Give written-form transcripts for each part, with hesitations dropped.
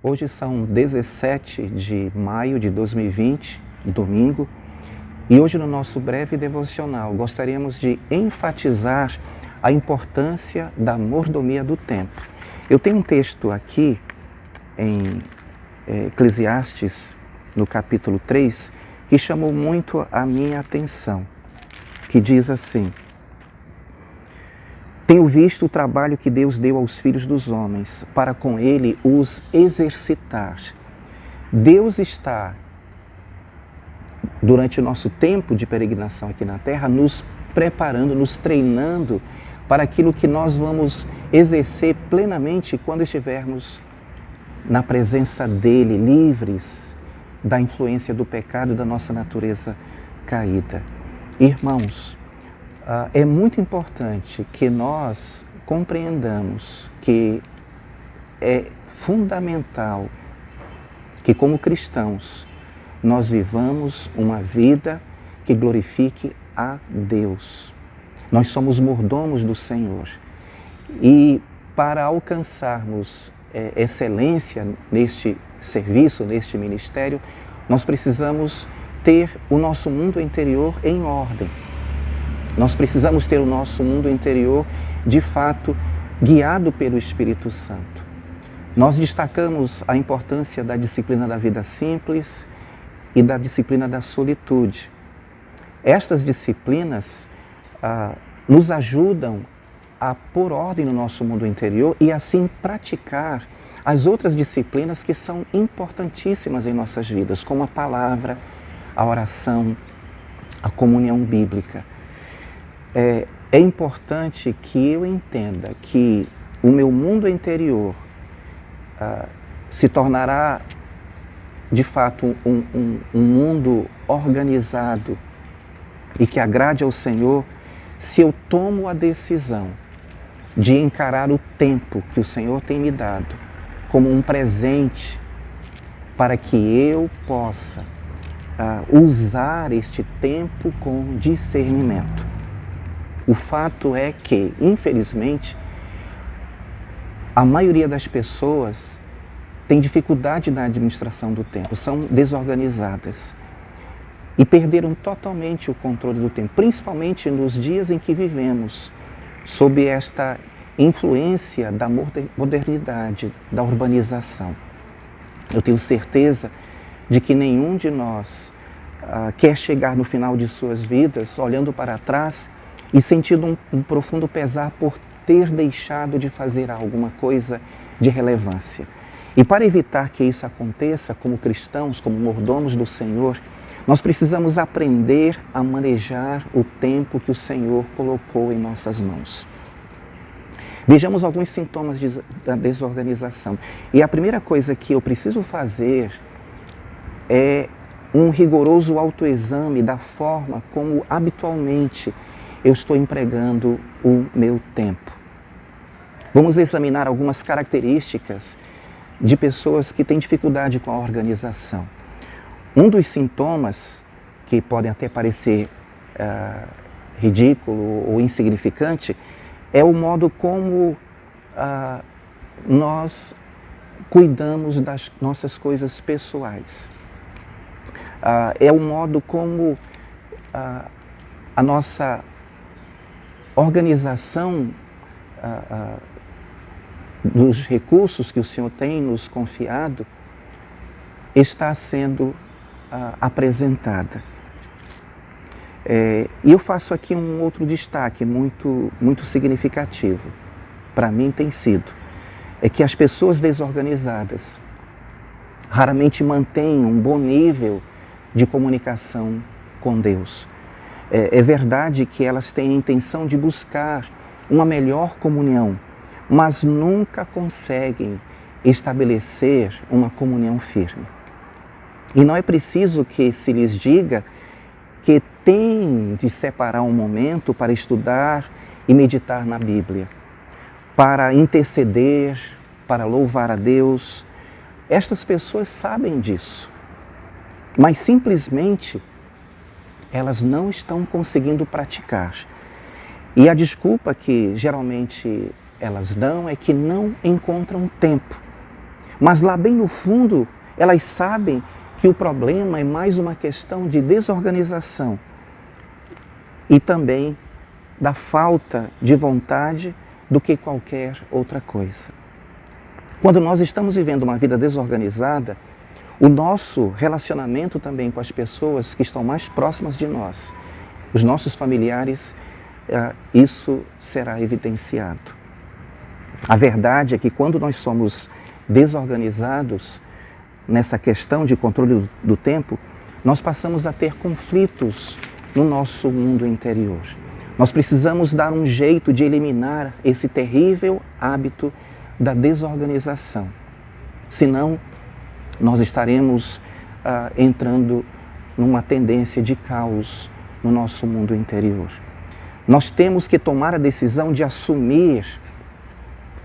Hoje são 17 de maio de 2020, domingo, e hoje no nosso breve devocional gostaríamos de enfatizar a importância da mordomia do tempo. Eu tenho um texto aqui em Eclesiastes, no capítulo 3, que chamou muito a minha atenção, que diz assim: tenho visto o trabalho que Deus deu aos filhos dos homens, para com ele os exercitar. Deus está, durante o nosso tempo de peregrinação aqui na Terra, nos preparando, nos treinando para aquilo que nós vamos exercer plenamente quando estivermos na presença dele, livres da influência do pecado e da nossa natureza caída. Irmãos, é muito importante que nós compreendamos que é fundamental que, como cristãos, nós vivamos uma vida que glorifique a Deus. Nós somos mordomos do Senhor e para alcançarmos excelência neste serviço, neste ministério, nós precisamos ter o nosso mundo interior em ordem. Nós precisamos ter o nosso mundo interior, de fato, guiado pelo Espírito Santo. Nós destacamos a importância da disciplina da vida simples e da disciplina da solitude. Estas disciplinas nos ajudam a pôr ordem no nosso mundo interior e assim praticar as outras disciplinas que são importantíssimas em nossas vidas, como a palavra, a oração, a comunhão bíblica. É importante que eu entenda que o meu mundo interior se tornará, de fato, um mundo organizado e que agrade ao Senhor se eu tomo a decisão de encarar o tempo que o Senhor tem me dado como um presente para que eu possa usar este tempo com discernimento. O fato é que, infelizmente, a maioria das pessoas tem dificuldade na administração do tempo, são desorganizadas e perderam totalmente o controle do tempo, principalmente nos dias em que vivemos, sob esta influência da modernidade, da urbanização. Eu tenho certeza de que nenhum de nós quer chegar no final de suas vidas olhando para trás e sentindo um profundo pesar por ter deixado de fazer alguma coisa de relevância. E para evitar que isso aconteça, como cristãos, como mordomos do Senhor, nós precisamos aprender a manejar o tempo que o Senhor colocou em nossas mãos. Vejamos alguns sintomas da desorganização. E a primeira coisa que eu preciso fazer é um rigoroso autoexame da forma como habitualmente eu estou empregando o meu tempo. Vamos examinar algumas características de pessoas que têm dificuldade com a organização. Um dos sintomas, que podem até parecer ridículo ou insignificante, é o modo como nós cuidamos das nossas coisas pessoais. É o modo como a nossa organização dos recursos que o Senhor tem nos confiado está sendo apresentada. E eu faço aqui um outro destaque muito significativo, para mim tem sido, é que as pessoas desorganizadas raramente mantêm um bom nível de comunicação com Deus. É verdade que elas têm a intenção de buscar uma melhor comunhão, mas nunca conseguem estabelecer uma comunhão firme. E não é preciso que se lhes diga que tem de separar um momento para estudar e meditar na Bíblia, para interceder, para louvar a Deus. Estas pessoas sabem disso, mas simplesmente elas não estão conseguindo praticar. E a desculpa que geralmente elas dão é que não encontram tempo. Mas lá bem no fundo, elas sabem que o problema é mais uma questão de desorganização e também da falta de vontade do que qualquer outra coisa. Quando nós estamos vivendo uma vida desorganizada, o nosso relacionamento também com as pessoas que estão mais próximas de nós, os nossos familiares, isso será evidenciado. A verdade é que quando nós somos desorganizados nessa questão de controle do tempo, nós passamos a ter conflitos no nosso mundo interior. Nós precisamos dar um jeito de eliminar esse terrível hábito da desorganização. Senão, nós estaremos entrando numa tendência de caos no nosso mundo interior. Nós temos que tomar a decisão de assumir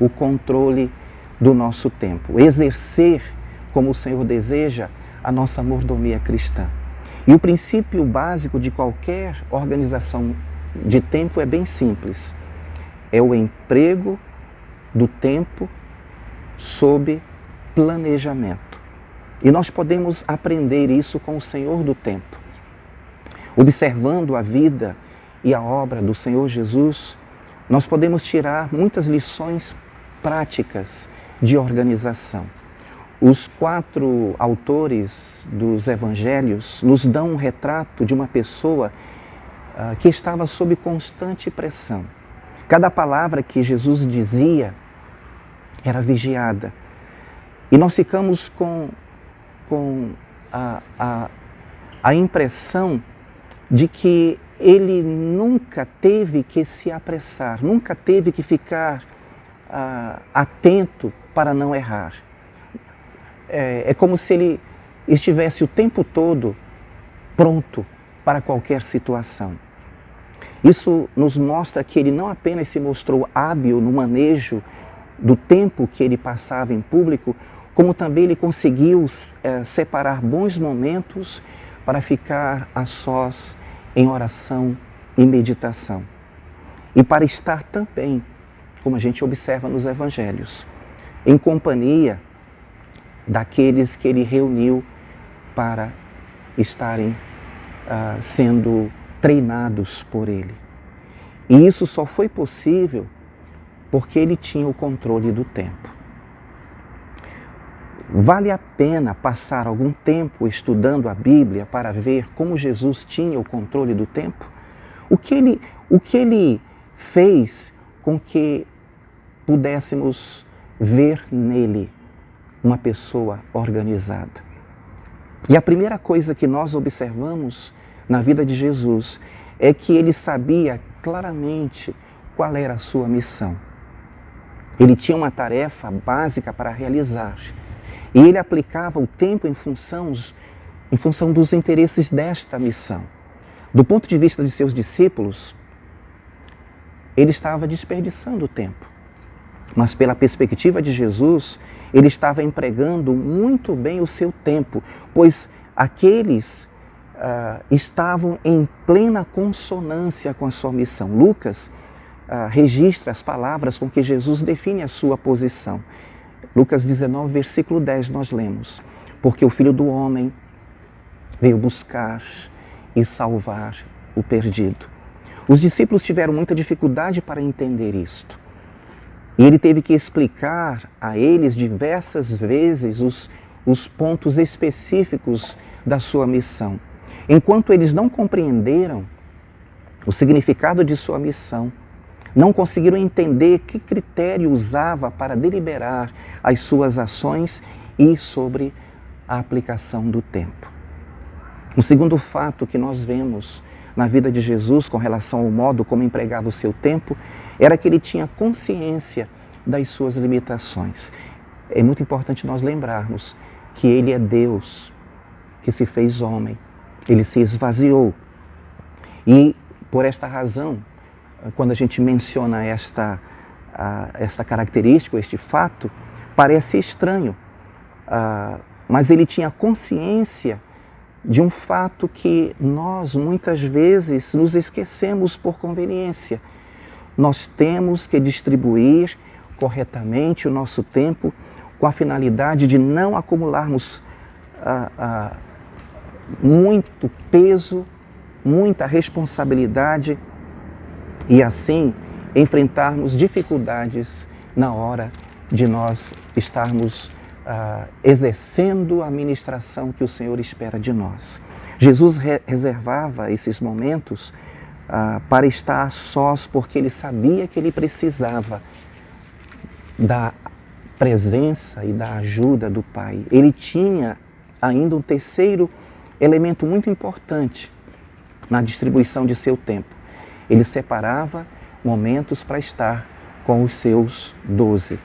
o controle do nosso tempo, exercer, como o Senhor deseja, a nossa mordomia cristã. E o princípio básico de qualquer organização de tempo é bem simples. É o emprego do tempo sob planejamento. E nós podemos aprender isso com o Senhor do tempo. Observando a vida e a obra do Senhor Jesus, nós podemos tirar muitas lições práticas de organização. Os 4 autores dos evangelhos nos dão um retrato de uma pessoa que estava sob constante pressão. Cada palavra que Jesus dizia era vigiada. E nós ficamos com a impressão de que ele nunca teve que se apressar, nunca teve que ficar atento para não errar. É como se ele estivesse o tempo todo pronto para qualquer situação. Isso nos mostra que ele não apenas se mostrou hábil no manejo do tempo que ele passava em público, como também ele conseguiu separar bons momentos para ficar a sós em oração e meditação. E para estar também, como a gente observa nos evangelhos, em companhia daqueles que ele reuniu para estarem sendo treinados por ele. E isso só foi possível porque ele tinha o controle do tempo. Vale a pena passar algum tempo estudando a Bíblia para ver como Jesus tinha o controle do tempo? O que ele fez com que pudéssemos ver nele uma pessoa organizada? E a primeira coisa que nós observamos na vida de Jesus é que ele sabia claramente qual era a sua missão. Ele tinha uma tarefa básica para realizar. E ele aplicava o tempo em função dos interesses desta missão. Do ponto de vista de seus discípulos, ele estava desperdiçando o tempo. Mas pela perspectiva de Jesus, ele estava empregando muito bem o seu tempo, pois aqueles estavam em plena consonância com a sua missão. Lucas registra as palavras com que Jesus define a sua posição. Lucas 19, versículo 10, nós lemos: porque o Filho do Homem veio buscar e salvar o perdido. Os discípulos tiveram muita dificuldade para entender isto. E ele teve que explicar a eles diversas vezes os pontos específicos da sua missão. Enquanto eles não compreenderam o significado de sua missão, não conseguiram entender que critério usava para deliberar as suas ações e sobre a aplicação do tempo. O segundo fato que nós vemos na vida de Jesus com relação ao modo como empregava o seu tempo era que ele tinha consciência das suas limitações. É muito importante nós lembrarmos que ele é Deus, que se fez homem, ele se esvaziou. E por esta razão, quando a gente menciona esta característica, este fato, parece estranho, mas ele tinha consciência de um fato que nós muitas vezes nos esquecemos por conveniência. Nós temos que distribuir corretamente o nosso tempo com a finalidade de não acumularmos muito peso, muita responsabilidade e assim enfrentarmos dificuldades na hora de nós estarmos exercendo a ministração que o Senhor espera de nós. Jesus reservava esses momentos para estar a sós, porque Ele sabia que Ele precisava da presença e da ajuda do Pai. Ele tinha ainda um terceiro elemento muito importante na distribuição de seu tempo. Ele separava momentos para estar com os seus 12,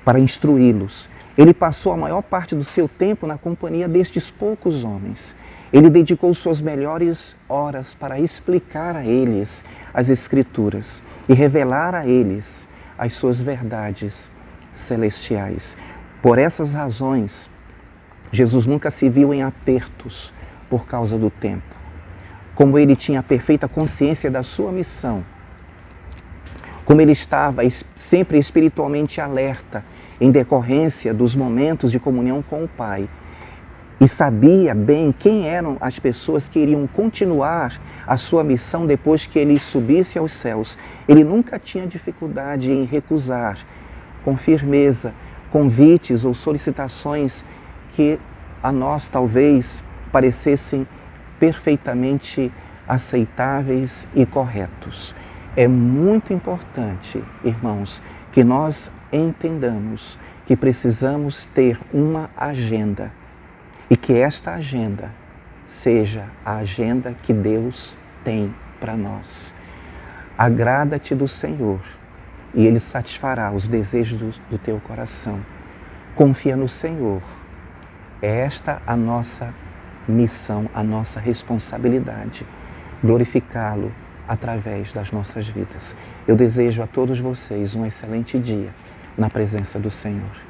para instruí-los. Ele passou a maior parte do seu tempo na companhia destes poucos homens. Ele dedicou suas melhores horas para explicar a eles as Escrituras e revelar a eles as suas verdades celestiais. Por essas razões, Jesus nunca se viu em apertos por causa do tempo. Como ele tinha perfeita consciência da sua missão, como ele estava sempre espiritualmente alerta em decorrência dos momentos de comunhão com o Pai, e sabia bem quem eram as pessoas que iriam continuar a sua missão depois que ele subisse aos céus, ele nunca tinha dificuldade em recusar com firmeza convites ou solicitações que a nós talvez parecessem perfeitamente aceitáveis e corretos. É muito importante, irmãos, que nós entendamos que precisamos ter uma agenda e que esta agenda seja a agenda que Deus tem para nós. Agrada-te do Senhor e Ele satisfará os desejos do teu coração. Confia no Senhor. É esta a nossa missão, a nossa responsabilidade, glorificá-lo através das nossas vidas. Eu desejo a todos vocês um excelente dia na presença do Senhor.